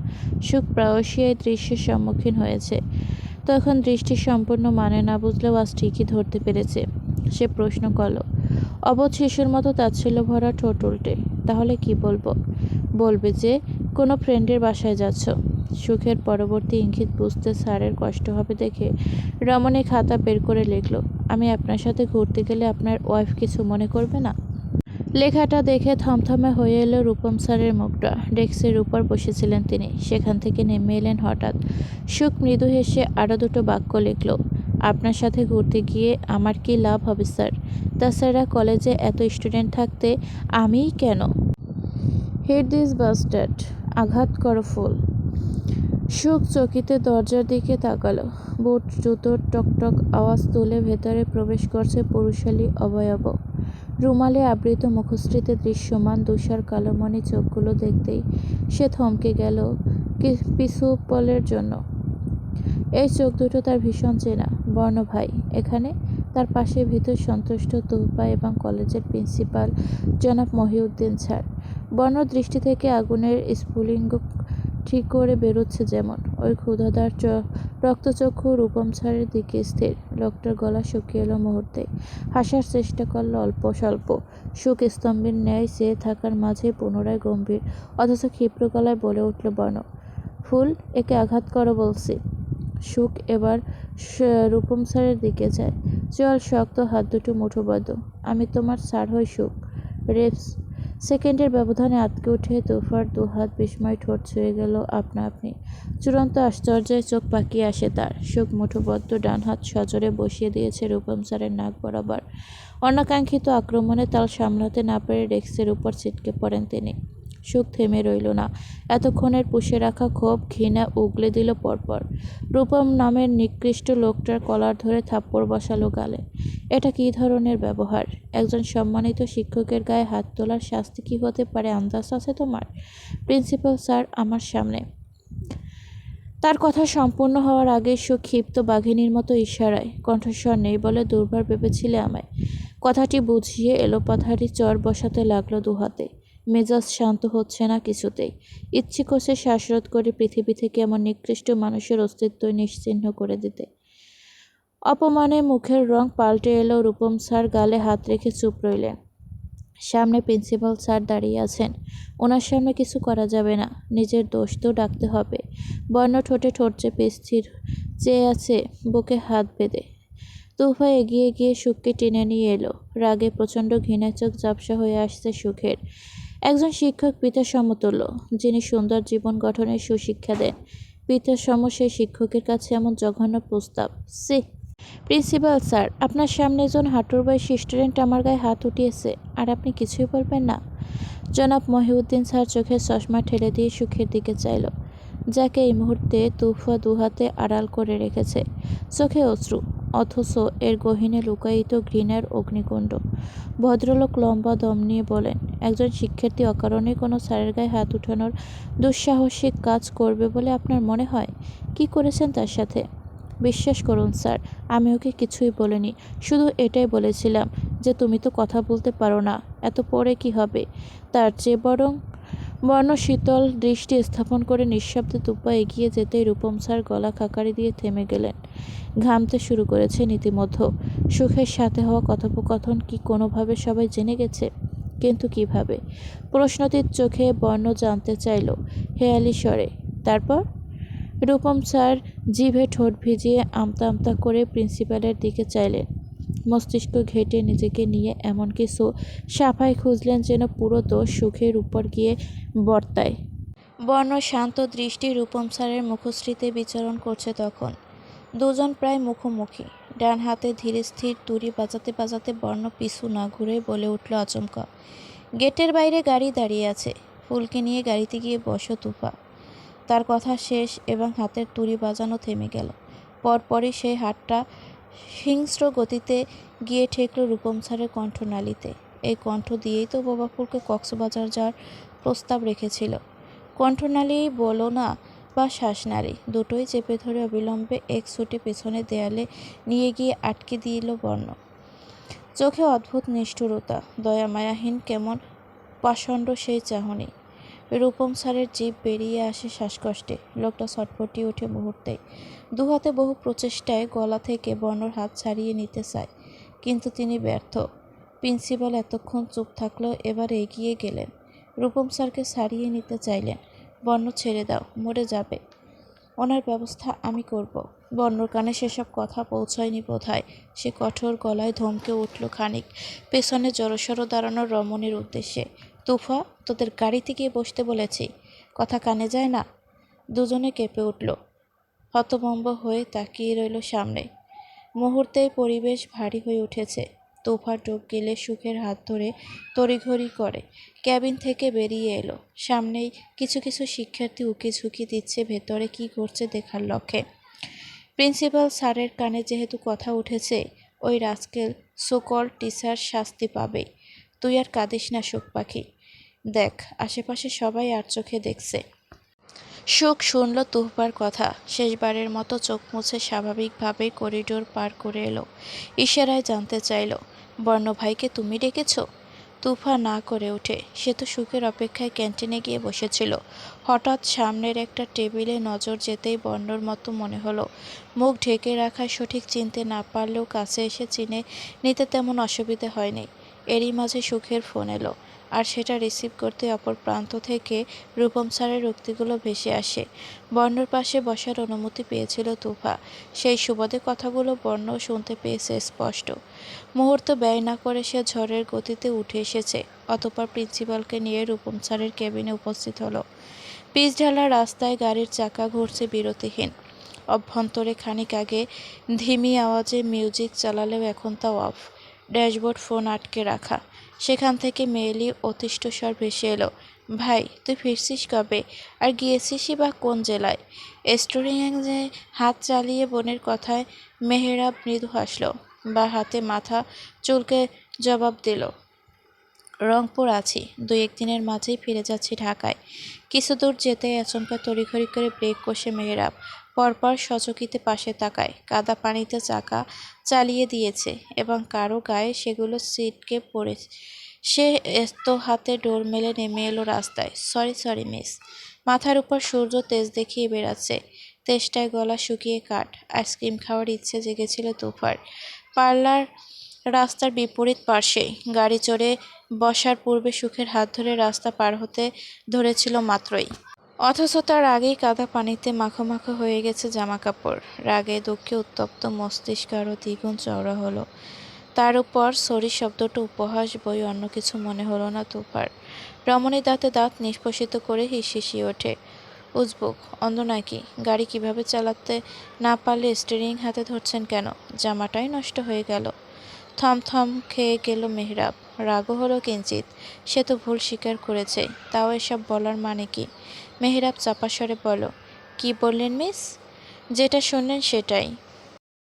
S1: সুখ প্রায়শই এই দৃশ্যের সম্মুখীন হয়েছে। তখন দৃষ্টি সম্পূর্ণ মানে না বুঝলেও আজ ঠিকই ধরতে পেরেছে। সে প্রশ্ন করল, অবোধ শিশুর মতো তাচ্ছিল্য ভরা ঠোঁট উল্টে। তাহলে কি বলবো? বলবে যে কোনো ফ্রেন্ডের বাসায় যাচ্ছ। সুখের পরবর্তী ইঙ্গিত বুঝতে স্যারের কষ্ট হবে দেখে রমণী খাতা বের করে লিখল, আমি আপনার সাথে ঘুরতে গেলে আপনার ওয়াইফ কিছু মনে করবে না? লেখাটা দেখে থমথমে হয়ে এলো রূপম স্যারের মুখটা। ডেস্কের উপর বসেছিলেন তিনি, সেখান থেকে নেমে এলেন হঠাৎ। সুখ মৃদু হেসে আরও দুটো বাক্য লিখল, আপনার সাথে ঘুরতে গিয়ে আমার কি লাভ হবে স্যার? তাছাড়া কলেজে এত স্টুডেন্ট থাকতে আমিই কেন? হিট দিস বাস্টার্ড, আঘাত করো ফুল। সুখ চকিতে দরজার দিকে তাকালো। বুট জুতোর টকটক আওয়াজ তুলে ভেতরে প্রবেশ করছে পুরুষালী অবয়ব। রুমালে আবৃত মুখশ্রীতে দৃশ্যমান তুষার কালোমণি চোখগুলো দেখতেই সে থমকে গেল পিছু পলের জন্য। এই চোখ দুটো তার ভীষণ চেনা। বর্ণ ভাই এখানে? তার পাশে ভীতর সন্তুষ্ট তুফা এবং কলেজের প্রিন্সিপাল জনাব মহিউদ্দিন স্যার। বর্ণ দৃষ্টি থেকে আগুনের স্ফুলিঙ্গ ঠিক করে বেরোচ্ছে যেমন। ওই ক্ষুধাদার রক্তচক্ষু রূপম স্যারের দিকে স্থির। লোকটার গলা শুকিয়ে এলো মুহূর্তে। হাসার চেষ্টা করল অল্প স্বল্প। সুখ স্তম্ভের ন্যায় চেয়ে থাকার মাঝে পুনরায় গম্ভীর অথচ ক্ষিপ্র গলায় বলে উঠল বর্ণ, ফুল, একে আঘাত করো বলছি। সুখ এবার রূপম স্যারের দিকে যায়। চল শক্ত, হাত দুটো মুঠোবদ্ধ। আমি তোমার স্যার হই সুখ। রেপস। সেকেন্ডের ব্যবধানে আটকে উঠে তুফার দুহাত বিস্ময় ঠোঁট ছুঁয়ে গেল আপনা আপনি। চূড়ান্ত আশ্চর্যে চোখ পাকিয়ে আসে তার। সুখ মুঠোবদ্ধ ডান হাত সজোরে বসিয়ে দিয়েছে রূপম স্যারের নাক বরাবর। অনাকাঙ্ক্ষিত আক্রমণে তাল সামলাতে না পেরে ডেস্কের উপর ছিটকে পড়েন তিনি। সুখ থেমে রইল না। এতক্ষণের পুষে রাখা ক্ষোভ ঘৃণা উগলে দিল পরপর। রূপম নামের নিকৃষ্ট লোকটার কলার ধরে থাপ্পড় বসালো গালে। এটা কী ধরনের ব্যবহার? একজন সম্মানিত শিক্ষকের গায়ে হাত তোলার শাস্তি কী হতে পারে আন্দাজ আছে তোমার? প্রিন্সিপাল স্যার আমার সামনে। তার কথা সম্পূর্ণ হওয়ার আগে সুখ ক্ষিপ্ত বাঘিনীর মতো ইশারায়, কণ্ঠস্বর নেই বলে দুর্বার ভেবেছিলে আমায়। কথাটি বুঝিয়ে এলোপাথারি চর বসাতে লাগলো দুহাতে। মেজাজ শান্ত হচ্ছে না কিছুতেই। ইচ্ছে করছে শ্বাসরোধ করে পৃথিবী থেকে এমন নিকৃষ্ট মানুষের অস্তিত্ব নিশ্চিহ্ন করে দিতে। অপমানে মুখের রং পাল্টে এলো। রূপম স্যার গালে হাত রেখে চুপ রইলেন। সামনে প্রিন্সিপাল স্যার দাঁড়িয়ে আছেন। ওনার সামনে কিছু করা যাবে না, নিজের দোষ তো ডাকতে হবে। বর্ণ ঠোঁটে ঠোঁট চেপে স্থির চেয়ে আছে, বুকে হাত বেঁধে। তুফা এগিয়ে গিয়ে সুখকে টেনে নিয়ে এলো। রাগে প্রচণ্ড ঘৃণার চোখ ঝাপসা হয়ে আসছে সুখের। একজন শিক্ষক পিতার সমতুল্য, যিনি সুন্দর জীবন গঠনের সুশিক্ষা দেন। পিতার সম সেই শিক্ষকের কাছে এমন জঘন্য প্রস্তাব। সি! প্রিন্সিপাল স্যার, আপনার সামনে একজন হাঁটুর বয়সী স্টুডেন্ট আমার গায়ে হাত উঠিয়েছে, আর আপনি কিছুই বলবেন না? জনাব মহিউদ্দিন স্যার চোখের চশমা ঠেলে দিয়ে সুখের দিকে চাইল, যাকে এই মুহূর্তে তুফা দুহাতে আড়াল করে রেখেছে। চোখে অশ্রু, অথচ এর গহীনে লুকায়িত ঘৃণার অগ্নিকুণ্ড। ভদ্রলোক লম্বা দম নিয়ে বলেন, একজন শিক্ষার্থী অকারণে কোনো স্যারের গায়ে হাত উঠানোর দুঃসাহসিক কাজ করবে বলে আপনার মনে হয়? কি করেছেন তার সাথে? বিশ্বাস করুন স্যার, আমি ওকে কিছুই বলিনি। শুধু এটাই বলেছিলাম যে তুমি তো কথা বলতে পারো না, এত পরে কি হবে। তার চেয়ে বর্ণ শীতল দৃষ্টি স্থাপন করে নিঃশব্দে তুপ্পা এগিয়ে যেতেই রূপম স্যার গলা খাকারি দিয়ে থেমে গেলেন। ঘামতে শুরু করেছে ইতিমধ্যে। সুখের সাথে হওয়া কথোপকথন কি কোনোভাবে সবাই জেনে গেছে? কিন্তু কিভাবে? প্রশ্নটির চোখে বর্ণ জানতে চাইল হেয়ালি স্বরে। তারপর রূপম স্যার জিভে ঠোঁট ভিজিয়ে আমতা আমতা করে প্রিন্সিপালের দিকে চাইলেন। মস্তিষ্ক ঘেঁটে নিজেকে নিয়ে এমন কিছু সাফাই খুঁজলেন যেন পুরো দোষ সুখের উপর গিয়ে বর্তায়। বর্ণ শান্ত দৃষ্টি রূপম স্যারের মুখশ্রীতে বিচরণ করছে তখন। দুজন প্রায় মুখোমুখি। ডান হাতে ধীরে স্থির তুড়ি বাজাতে বাজাতে বর্ণ পিছু না ঘুরে বলে উঠল আচমকা, গেটের বাইরে গাড়ি দাঁড়িয়ে আছে, ফুলকে নিয়ে গাড়িতে গিয়ে বসো তুফা। তার কথা শেষ এবং হাতের তুড়ি বাজানো থেমে গেল। পরপরই সেই হাতটা হিংস্র গতিতে গিয়ে ঠেকল রূপম স্যারের কণ্ঠনালীতে। এই কণ্ঠ দিয়েই তো বাবা ফুলকে কক্সবাজার যাওয়ার প্রস্তাব রেখেছিল। কণ্ঠনালী বলো না বা শ্বাসনালী, দুটোই চেপে ধরে অবিলম্বে এক ছুটে পেছনে দেয়ালে নিয়ে গিয়ে আটকে দিল বর্ণ। চোখে অদ্ভুত নিষ্ঠুরতা, দয়ামায়াহীন কেমন পাষণ্ড সেই চাহনি। রূপম স্যারের জিভ বেরিয়ে আসে শ্বাসকষ্টে। লোকটা ছটফটিয়ে ওঠে মুহূর্তেই। দুহাতে বহু প্রচেষ্টায় গলা থেকে বর্ণর হাত ছাড়িয়ে নিতে চায়, কিন্তু তিনি ব্যর্থ। প্রিন্সিপাল এতক্ষণ চুপ থাকলেও এবার এগিয়ে গেলেন। রূপম স্যারকে ছাড়িয়ে নিতে চাইলেন। বর্ণ, ছেড়ে দাও, মরে যাবে। ওনার ব্যবস্থা আমি করব। বর্ণর কানে সেসব কথা পৌঁছয়নি বোধহয়। সে কঠোর গলায় ধমকে উঠল খানিক পেছনে জড়সড় দাঁড়ানো রমণীর উদ্দেশ্যে, তুফা, তোদের গাড়িতে গিয়ে বসতে বলেছি, কথা কানে যায় না? দুজনে কেঁপে উঠল। হতভম্ব হয়ে তাকিয়ে রইল সামনে। মুহূর্তেই পরিবেশ ভারী হয়ে উঠেছে। তোফা ঢোক গেলে সুখের হাত ধরে তড়িঘড়ি করে ক্যাবিন থেকে বেরিয়ে এলো। সামনেই কিছু কিছু শিক্ষার্থী উকি ঝুঁকি দিচ্ছে ভেতরে কি ঘটছে দেখার লক্ষ্যে। প্রিন্সিপাল স্যারের কানে যেহেতু কথা উঠেছে, ওই রাস্কেল সোকল টিচার শাস্তি পাবেই। তুই আর কাঁদিস না সুখ পাখি। দেখ, আশেপাশে সবাই আর চোখে দেখছে। সুখ শুনল তুহবার কথা। শেষবারের মতো চোখ মুছে স্বাভাবিকভাবেই করিডোর পার করে এলো। ইশারায় জানতে চাইল, বর্ণ ভাইকে তুমি ডেকেছ? তুফা না করে ওঠে। সে তো সুখের অপেক্ষায় ক্যান্টিনে গিয়ে বসেছিল। হঠাৎ সামনের একটা টেবিলে নজর যেতেই বর্ণর মতো মনে হলো। মুখ ঢেকে রাখায় সঠিক চিনতে না পারলেও কাছে এসে চিনে নিতে তেমন অসুবিধে হয়নি। এরই মাঝে সুখের ফোন এলো, আর সেটা রিসিভ করতে অপর প্রান্ত থেকে রূপম স্যারের উক্তিগুলো ভেসে আসে। বর্ণর পাশে বসার অনুমতি পেয়েছিল তুফা। সেই সুবাদে কথাগুলো বর্ণও শুনতে পেয়েছে স্পষ্ট। মুহূর্ত ব্যয় না করে সে ঝড়ের গতিতে উঠে এসেছে। অতঃপর প্রিন্সিপালকে নিয়ে রূপম স্যারের কেবিনে উপস্থিত হলো। পিচ ঢালা রাস্তায় গাড়ির চাকা ঘুরছে বিরতিহীন। অভ্যন্তরে খানিক আগে ধিমি আওয়াজে মিউজিক চালালেও এখন তা অফ। ড্যাশবোর্ড ফোন আটকে রাখা। সেখান থেকে মেয়েলি অতিষ্ঠ স্বর ভেসে এলো, ভাই তুই ফিরছিস কবে? আর গিয়েছিসই বা কোন জেলায়? স্টোরিংয়ে হাত চালিয়ে বোনের কথায় মেহেরাব মৃদু হাসল, বা হাতে মাথা চুলকে জবাব দিল, রংপুর আছি, 2-1 দিনের মাঝেই ফিরে যাচ্ছি ঢাকায়। কিছু দূর যেতেই আচমকা তড়িঘড়ি করে ব্রেক কষে মেহেরাব পরপর সচকিতে পাশে তাকায়। কাদা পানিতে চাকা চালিয়ে দিয়েছে এবং কারো গায়ে সেগুলো ছিটকে পড়েছে। সে এত হাতে ডোর মেলে নেমে এলো রাস্তায়। Sorry sorry miss. মাথার উপর সূর্য তেজ দেখিয়ে বেড়াচ্ছে। তেষ্টায় গলা শুকিয়ে কাঠ। আইসক্রিম খাওয়ার ইচ্ছে জেগেছিল তুফার। পার্লার রাস্তার বিপরীত পার্শ্বেই। গাড়ি চড়ে বসার পূর্বে সুখের হাত ধরে রাস্তা পার হতে ধরেছিল মাত্রই। অথচ তার আগেই কাদা পানিতে মাখো মাখো হয়ে গেছে জামাকাপড়। রাগে দুঃখে উত্তপ্ত মস্তিষ্ক আরও দ্বিগুণ চওড়া হলো। তার উপর সরি শব্দটা উপহাস বই অন্য কিছু মনে হলো না তুফার। রমণী দাঁতে দাঁত নিষ্পষিত করে হিসিয়ে ওঠে। উজবুক, অন্ধ নাকি? গাড়ি কিভাবে চালাতে না পারলে স্টিয়ারিং হাতে ধরছেন কেন? জামাটাই নষ্ট হয়ে গেল। থমথম খেয়ে গেল মেহরাব। রাগও হলো কিঞ্চিত। সে তো ভুল স্বীকার করেছে, তাও এসব বলার মানে কি? মেহরাব চাপা স্বরে বলল, কি বললেন মিস? যেটা শুনলেন সেটাই।